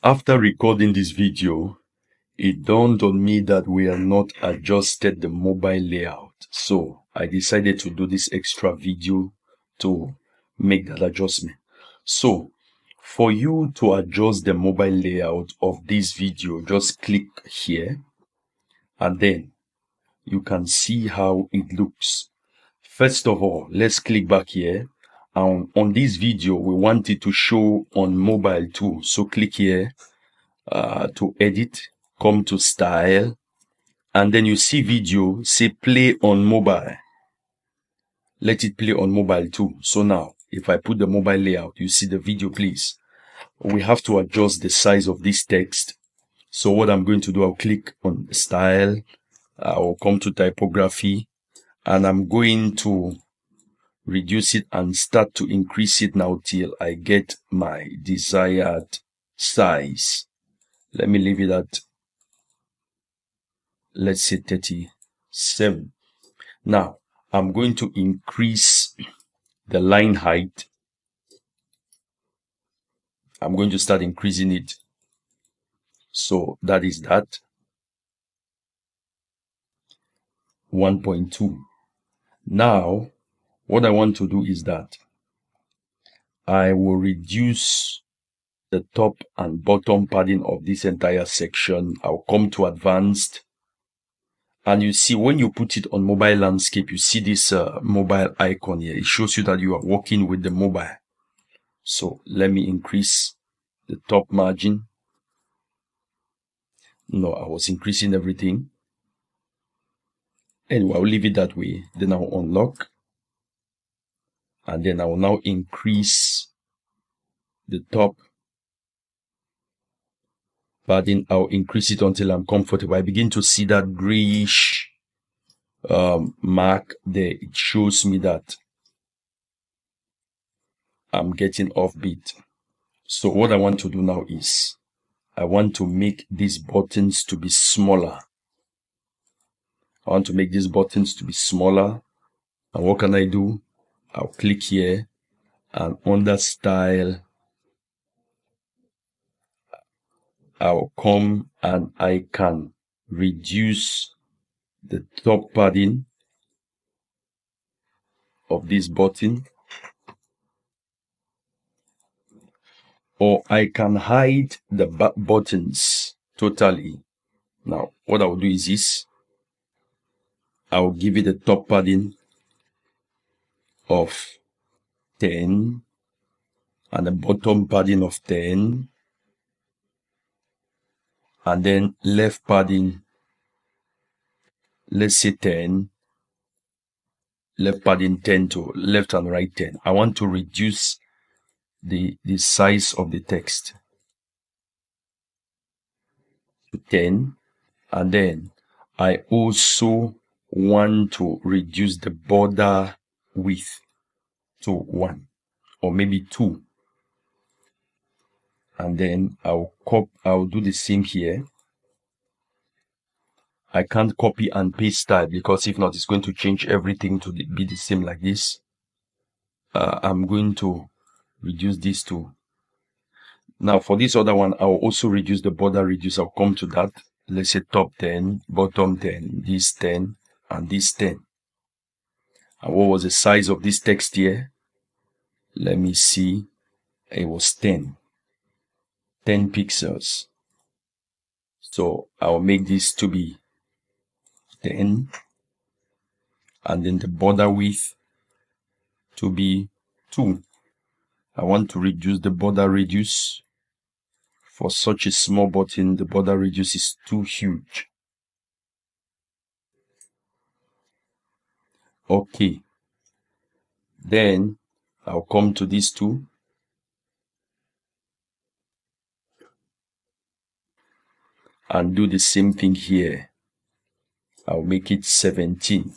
After recording this video, it dawned on me that we have not adjusted the mobile layout. So I decided to do this extra video to make that adjustment. So for you to adjust the mobile layout of this video, just click here and then you can see how it looks. First of all, let's click back here. On this video, we want it to show on mobile too. So click here to edit, come to style, and then you see video, say play on mobile. Let it play on mobile too. So now, if I put the mobile layout, you see the video plays. We have to adjust the size of this text. So what I'm going to do, I'll click on style, I'll come to typography, and I'm going to reduce it and start to increase it now till I get my desired size. Let me leave it at, let's say 37. Now, I'm going to increase the line height. I'm going to start increasing it. So that is that. 1.2. Now, what I want to do is that I will reduce the top and bottom padding of this entire section. I'll come to advanced. And you see, when you put it on mobile landscape, you see this mobile icon here. It shows you that you are working with the mobile. So let me increase the top margin. No, I was increasing everything. Anyway, I'll leave it that way. Then I'll unlock. And then I will now increase the top padding. I'll increase it until I'm comfortable. I begin to see that grayish mark there. It shows me that I'm getting offbeat. So what I want to do now is I want to make these buttons to be smaller. I want to make these buttons to be smaller. And what can I do? I'll click here and under style, I'll come and I can reduce the top padding of this button, or I can hide the buttons totally. Now, what I'll do is this. I'll give it a top padding of 10 and a bottom padding of 10, and then left padding, let's say 10, left padding 10 to left and right 10. I want to reduce the size of the text to 10, and then I also want to reduce the border width to 1 or maybe 2. And then I'll do the same here. I can't copy and paste style because if not, it's going to change everything to be the same like this. I'm going to reduce this too. Now for this other one, I'll also reduce the border radius. I'll come to that. Let's say top 10, bottom 10, this 10, and this 10. And what was the size of this text here? Let me see. It was 10 pixels. So I'll make this to be 10, and then the border width to be 2. I want to reduce the border radius. For such a small button, the border radius is too huge. Okay. Then I'll come to these two. And do the same thing here. I'll make it 17.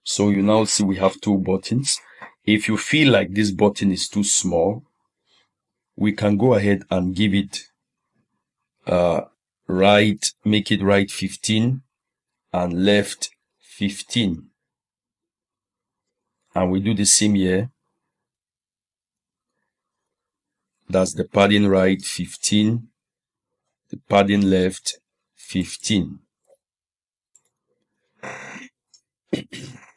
So you now see we have two buttons. If you feel like this button is too small, we can go ahead and give it right, make it right 15 and left 15. And we do the same here. That's the padding right 15, the padding left 15.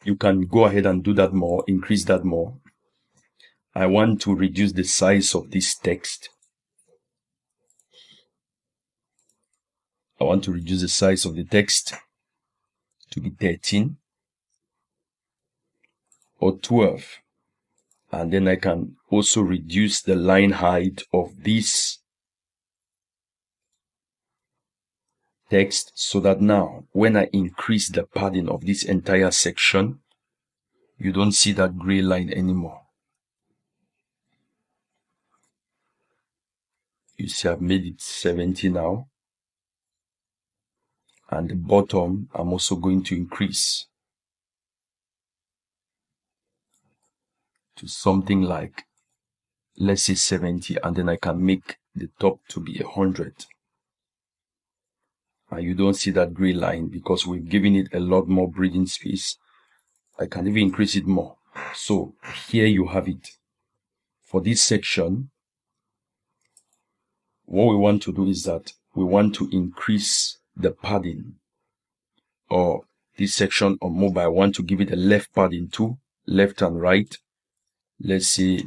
You can go ahead and do that more, increase that more. I want to reduce the size of this text. I want to reduce the size of the text to be 13 or 12. And then I can also reduce the line height of this text so that now when I increase the padding of this entire section, you don't see that gray line anymore. You see I've made it 70 now. And the bottom I'm also going to increase to something like, let's say 70, and then I can make the top to be 100. And you don't see that gray line because we've given it a lot more breathing space. I can even increase it more. So here you have it. For this section, what we want to do is that we want to increase the padding, or this section on mobile, I want to give it a left padding too, left and right. Let's say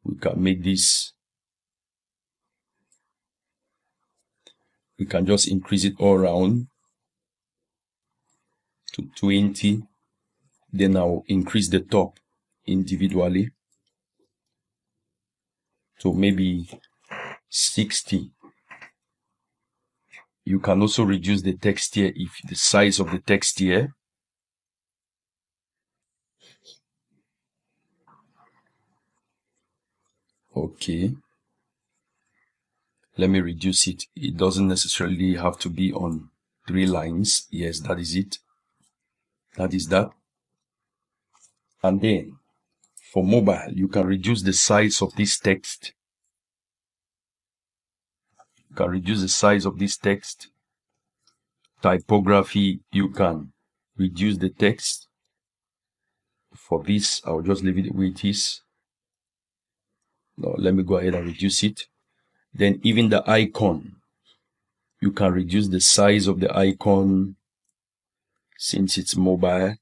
we can make this, we can just increase it all around to 20. Then I'll increase the top individually to maybe 60. You can also reduce the text here if the size of the text here. Okay. Let me reduce it. It doesn't necessarily have to be on 3 lines. Yes, that is it. That is that. And then for mobile, you can reduce the size of this text. You can reduce the size of this text. Typography, you can reduce the text. For this, I'll just leave it the way it is. Now, let me go ahead and reduce it. Then even the icon, you can reduce the size of the icon since it's mobile.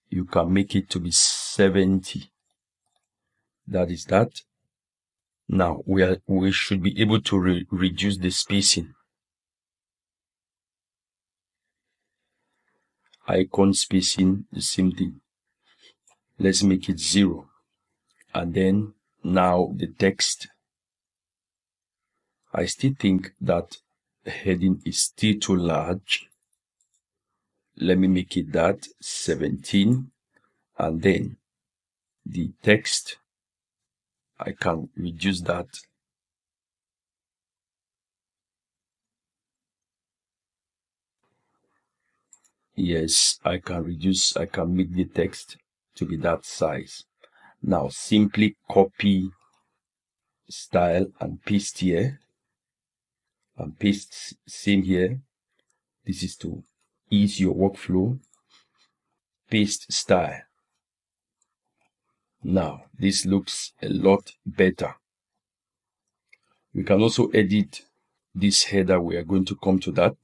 You can make it to be 70. That is that. Now we should be able to reduce the spacing. Icon spacing, the same thing. Let's make it 0. And then now the text. I still think that the heading is still too large. Let me make it that 17. And then the text, I can reduce that. Yes, I can make the text to be that size. Now simply copy style and paste here. And paste same here. This is to ease your workflow. Paste style. Now this looks a lot better. We can also edit this header. We are going to come to that.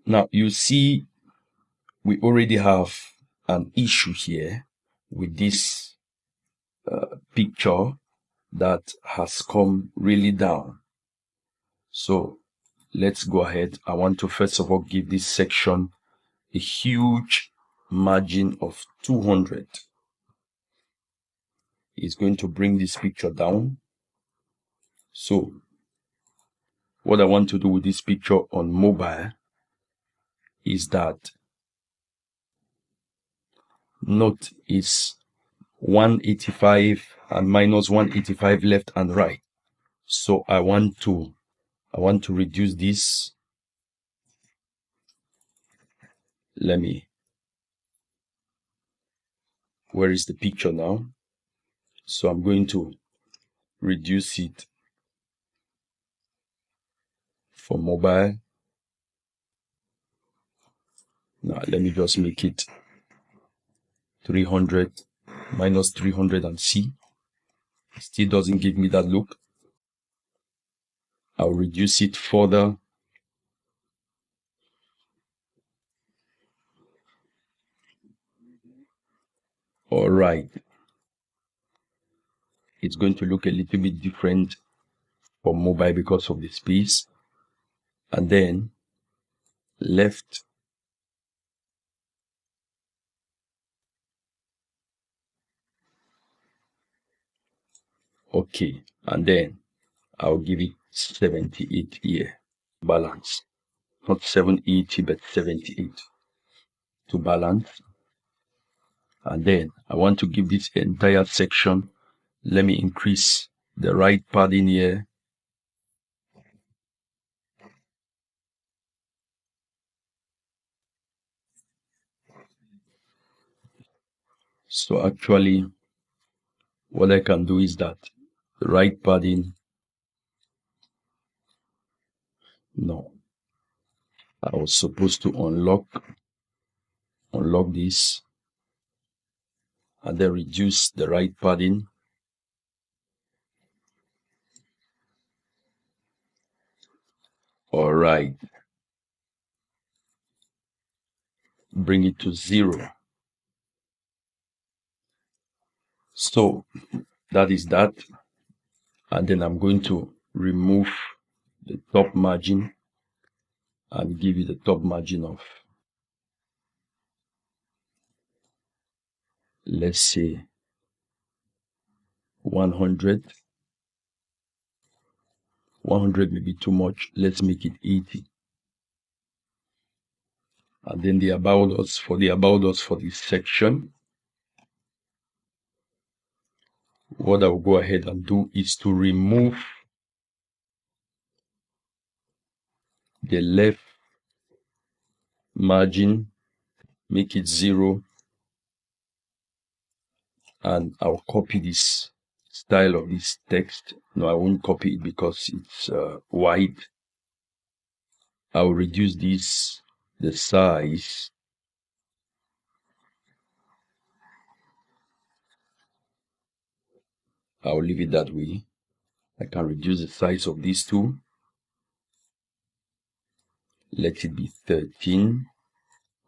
Now you see we already have an issue here with this picture that has come really down. So let's go ahead. I want to first of all give this section a huge margin of 200. It's going to bring this picture down. So what I want to do with this picture on mobile is that note is 185 and minus 185 left and right. So I want to reduce this. Where is the picture now? So I'm going to reduce it for mobile. Now let me just make it 300 minus 300 and see. Still doesn't give me that look. I'll reduce it further. All right. It's going to look a little bit different for mobile because of the space. And then left. Okay. And then I'll give it 78 here. Balance. Not 780, but 78 to balance. And then I want to give this entire section. Let me increase the right padding here. So actually, what I can do is that the right padding, no, I was supposed to unlock this and then reduce the right padding. All right. Bring it to 0. So that is that. And then I'm going to remove the top margin and give it the top margin of, let's say, 100. 100 may be too much. Let's make it 80. And then the about us for this section, what I'll go ahead and do is to remove the left margin, make it 0, and I'll copy this style of this text. No, I won't copy it because it's wide. I'll reduce this, the size. I'll leave it that way. I can reduce the size of these two. Let it be 13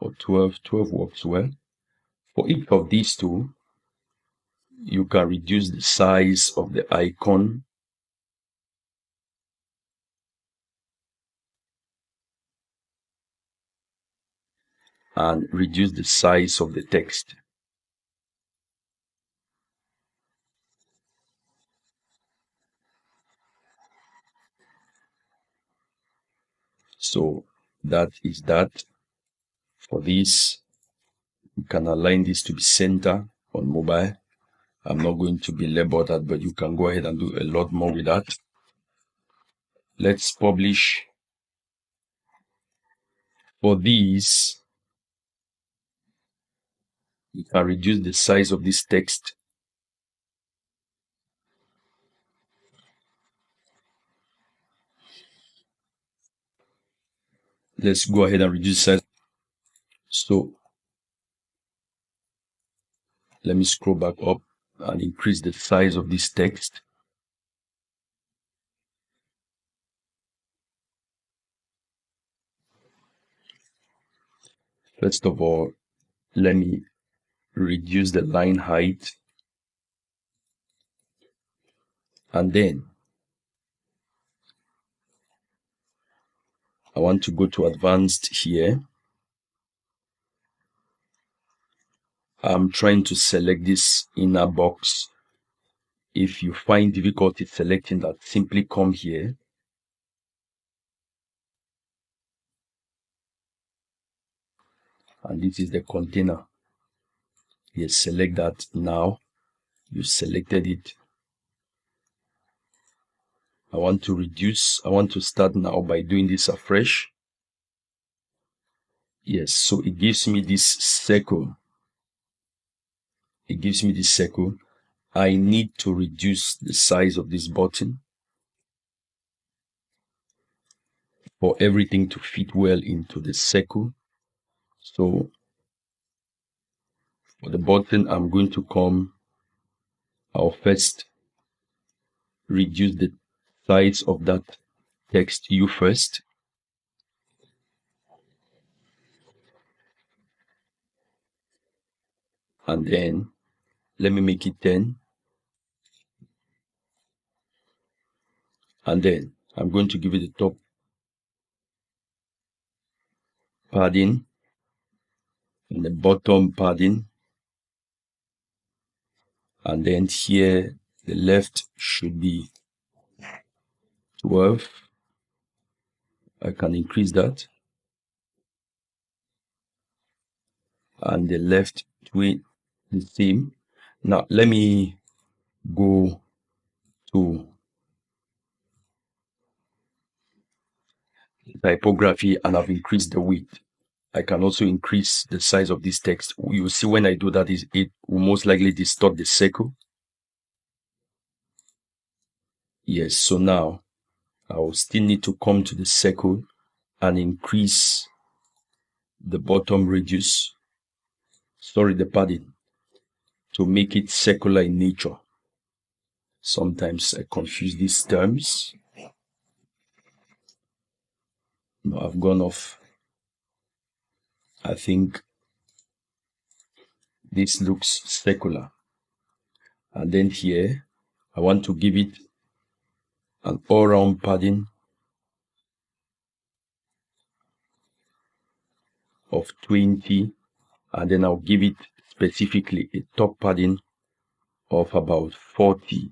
or 12. 12 works well. For each of these two, you can reduce the size of the icon. And reduce the size of the text. So that is that. For this, you can align this to be center on mobile. I'm not going to belabor that, but you can go ahead and do a lot more with that. Let's publish. For these, you can reduce the size of this text. Let's go ahead and reduce size. So let me scroll back up and increase the size of this text. First of all, let me reduce the line height. And then I want to go to advanced here. I'm trying to select this inner box. If you find difficulty selecting that, simply come here. And this is the container. Yes, select that now. You selected it. I want to reduce. I want to start now by doing this afresh. Yes, so it gives me this circle. It gives me this circle. I need to reduce the size of this button for everything to fit well into the circle. So For the button, I'm going to come, I'll first reduce the size of that text U first. And then let me make it 10. And then I'm going to give it the top padding and the bottom padding. And then here, the left should be 12. I can increase that. And the left the same. Now, let me go to typography and I've increased the width. I can also increase the size of this text. You see when I do that, it will most likely distort the circle. Yes, so now I will still need to come to the circle and increase the bottom radius, the padding, to make it circular in nature. Sometimes I confuse these terms. No, I've gone off. I think this looks circular. And then here, I want to give it an all-round padding of 20. And then I'll give it specifically a top padding of about 40.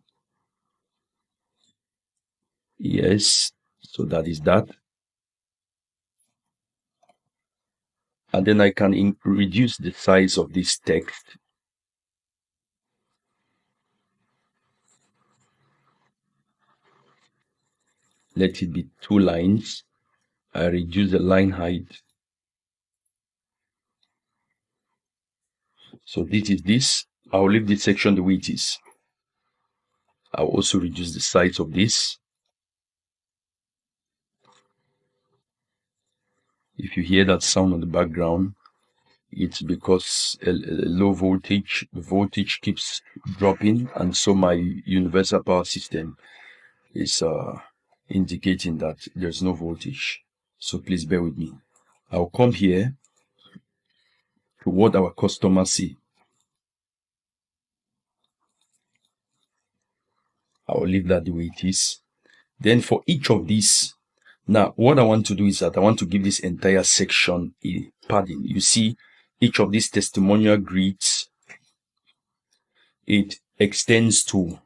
Yes, so that is that. And then I can reduce the size of this text. Let it be 2 lines. I reduce the line height. So this is this. I'll leave this section the way it is. I'll also reduce the size of this. If you hear that sound on the background, it's because a low voltage, the voltage keeps dropping, and so my universal power system is indicating that there's no voltage. So please bear with me. I'll come here to what our customers see. I'll leave that the way it is. Then for each of these, now what I want to do is that I want to give this entire section a padding. You see, each of these testimonial grids, it extends to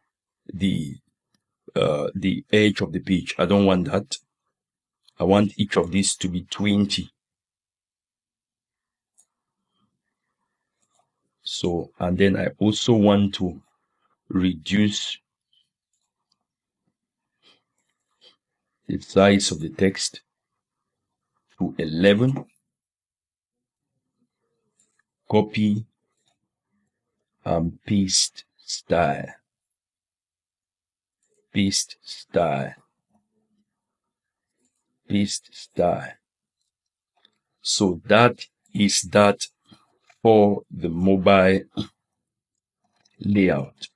the edge of the page. I don't want that. I want each of these to be 20. So, and then I also want to reduce the size of the text to 11. Copy and paste style. Paste style. Paste style. So that is that for the mobile layout.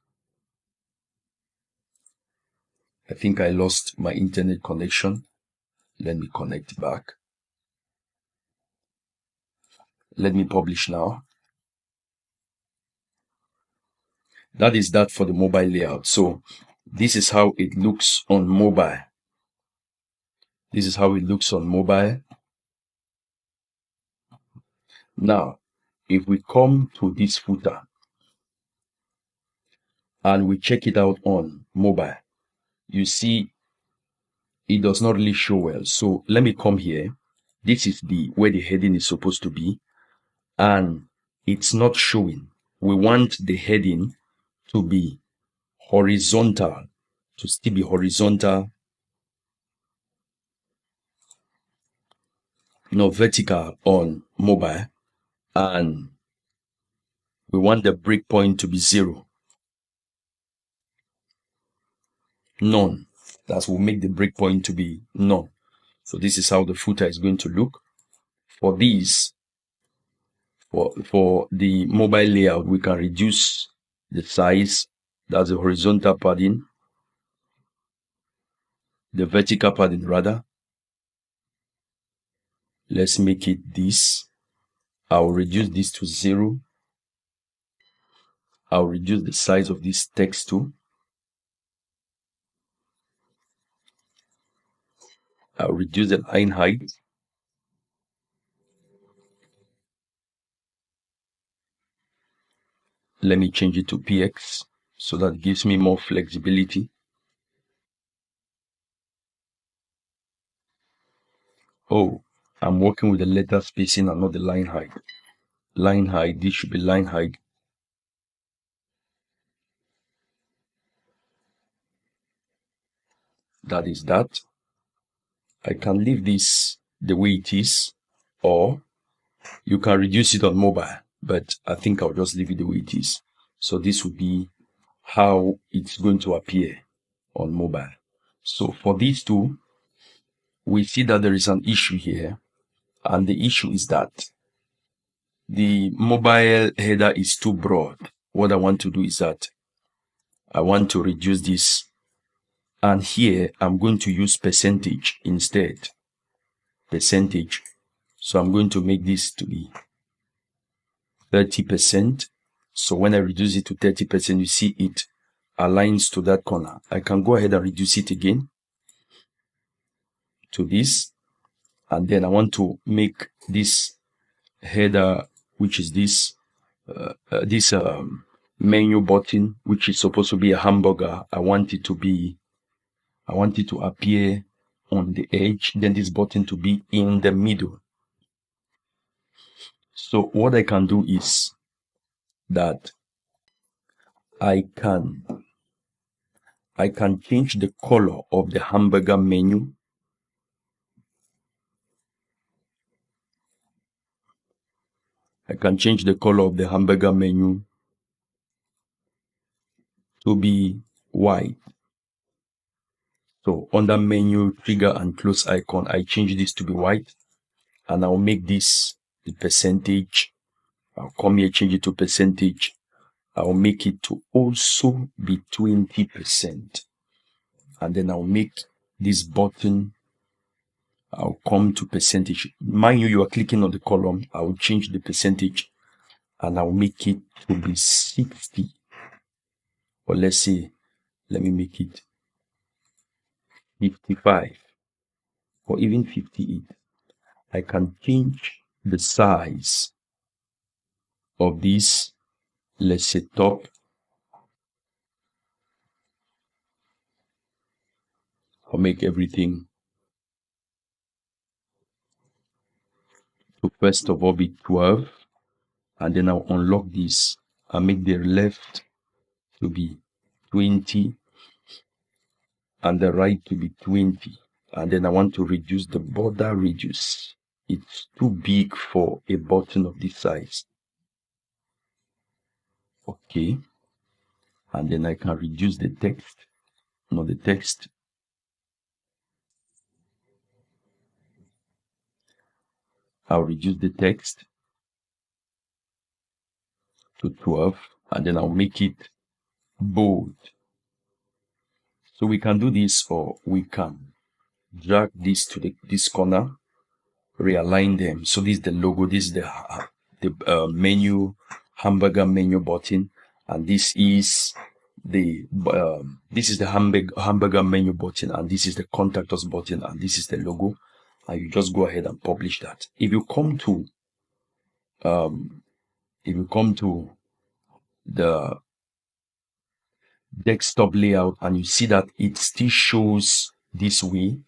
I think I lost my internet connection. Let me connect back. Let me publish now. That is that for the mobile layout. So this is how it looks on mobile. This is how it looks on mobile. Now, if we come to this footer and we check it out on mobile, you see it does not really show well. So let me come here. This is where the heading is supposed to be, and it's not showing. We want the heading to be horizontal, to still be horizontal, not vertical on mobile, and we want the breakpoint to be 0. None. That will make the breakpoint to be none. So this is how the footer is going to look. For For the mobile layout, we can reduce the size. That's the horizontal padding, the vertical padding rather. Let's make it this. I'll reduce this to 0. I'll reduce the size of this text too. I'll reduce the line height. Let me change it to px so that gives me more flexibility. Oh, I'm working with the letter spacing and not the line height. Line height, this should be line height. That is that. I can leave this the way it is, or you can reduce it on mobile, but I think I'll just leave it the way it is. So this would be how it's going to appear on mobile. So for these two, we see that there is an issue here, and the issue is that the mobile header is too broad. What I want to do is that I want to reduce this, and here I'm going to use percentage instead. Percentage. So I'm going to make this to be 30%. So when I reduce it to 30%, you see it aligns to that corner. I can go ahead and reduce it again to this. And then I want to make this header, which is this menu button, which is supposed to be a hamburger. I want it to appear on the edge, then this button to be in the middle. So what I can do is that I can change the color of the hamburger menu. I can change the color of the hamburger menu to be white. So under menu, trigger and close icon, I change this to be white, and I'll make this the percentage. I'll come here, change it to percentage. I'll make it to also be 20%. And then I'll make this button, I'll come to percentage. Mind you, you are clicking on the column. I'll change the percentage and I'll make it to be 60. Or let's say, let me make it 55 or even 58. I can change the size of this, let's say top. I'll make everything to first of all be 12, and then I'll unlock this and make the left to be 20 and the right to be 20. And then I want to reduce the border radius. It's too big for a button of this size. Okay. And then I can reduce the text. Not the text. I'll reduce the text to 12, and then I'll make it bold. So we can do this, or we can drag this to this corner, realign them. So this is the logo, this is the menu, hamburger menu button, and this is the hamburger menu button, and this is the contact us button, and this is the logo. And you just go ahead and publish that. If you come to the desktop layout and you see that it still shows this way,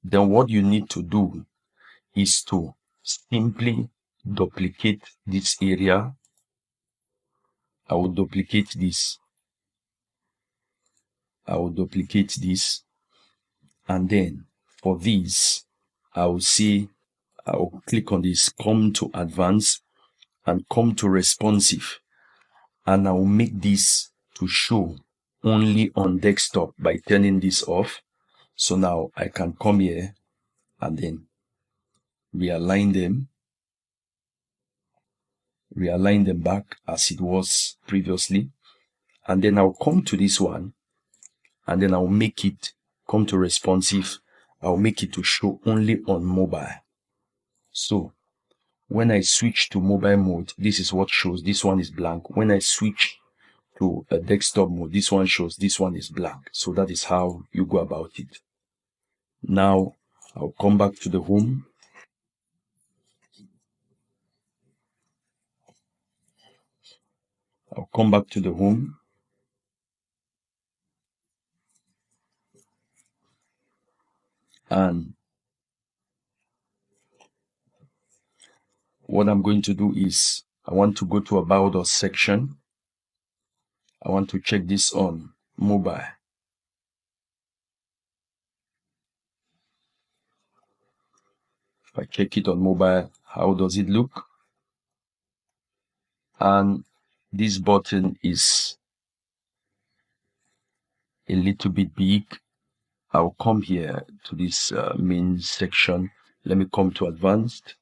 then what you need to do is to simply duplicate this area. I will duplicate this. And then for this, I will click on this, come to advanced and come to responsive, and I will make this to show only on desktop by turning this off. So now I can come here and then realign them. realign them back as it was previously. And then I'll come to this one, and then I'll make it come to responsive. I'll make it to show only on mobile. So when I switch to mobile mode, this is what shows. This one is blank. When I switch to a desktop mode, this one shows, this one is blank. So that is how you go about it. Now I'll come back to the home. I'll come back to the home. And what I'm going to do is I want to go to About Us section. I want to check this on mobile. If I check it on mobile, how does it look? And this button is a little bit big. I'll come here to this main section. Let me come to advanced.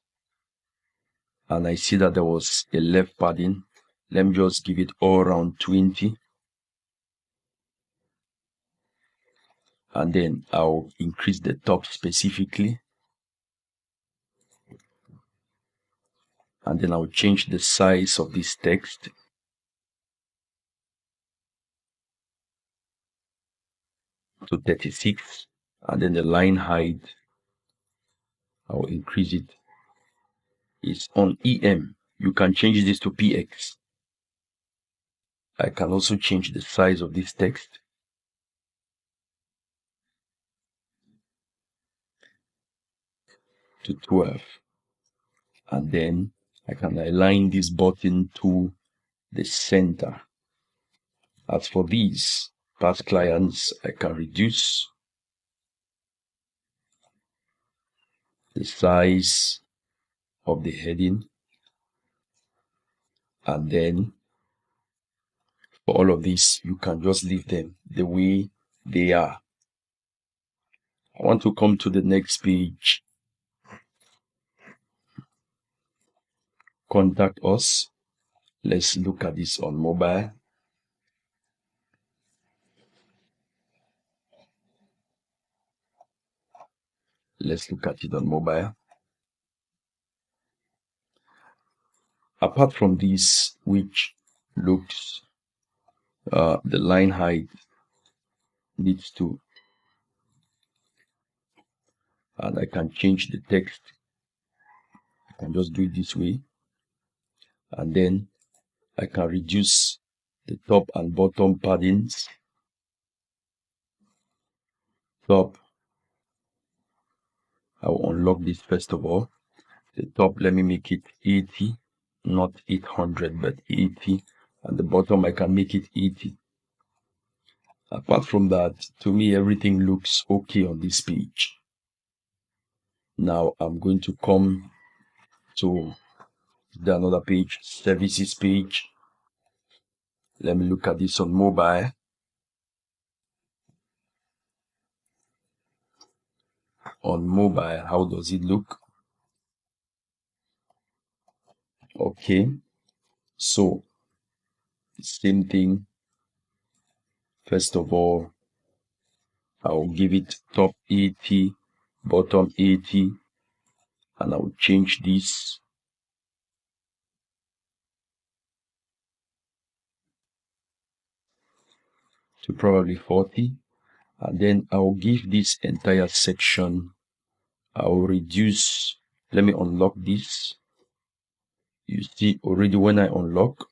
And I see that there was a left padding. Let me just give it all around 20. And then I'll increase the top specifically. And then I'll change the size of this text to 36. And then the line height, I'll increase it. It's on EM. You can change this to PX. I can also change the size of this text to 12. And then I can align this button to the center. As for these past clients, I can reduce the size of the heading. And then for all of these, you can just leave them the way they are. I want to come to the next page. Contact us. Let's look at this on mobile. Let's look at it on mobile. Apart from this, which looks, the line height needs to, and I can change the text. I can just do it this way. And then I can reduce the top and bottom paddings. Top, I will unlock this first of all. The top, let me make it 80, not 800, but 80. And the bottom, I can make it 80. Apart from that, to me, everything looks okay on this page. Now I'm going to come to another page, services page. Let me look at this on mobile. On mobile, how does it look? Okay, so same thing. First of all, I'll give it top 80, bottom 80, and I'll change this to probably 40. And then I'll give this entire section, I'll reduce, let me unlock this. You see already when I unlock,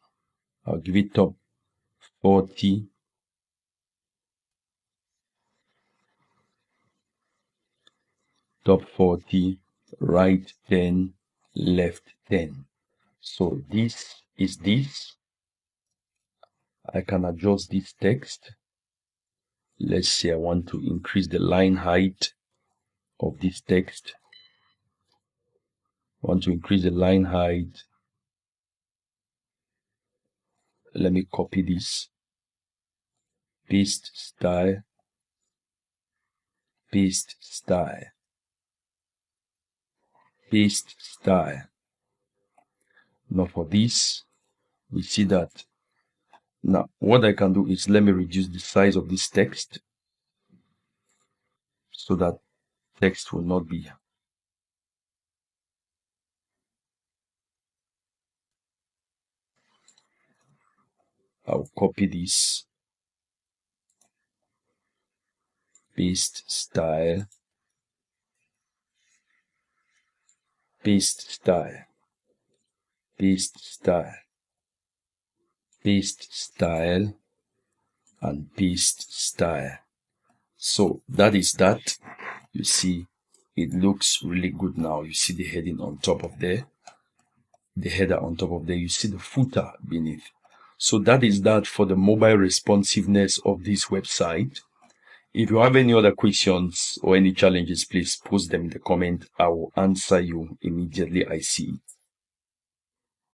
I'll give it top 40, top 40, right 10, left 10. So this is this. I can adjust this text. Let's say I want to increase the line height of this text. I want to increase the line height. Let me copy this. Paste style. Paste style. Paste style. Now for this, we see that. Now, what I can do is let me reduce the size of this text so that text will not be. I'll copy this, paste style, paste style, paste style, paste style, and paste style. So that is that. You see, it looks really good now. You see the heading on top of there, the header on top of there. You see the footer beneath. So that is that for the mobile responsiveness of this website. If you have any other questions or any challenges, please post them in the comment. I will answer you immediately I see it.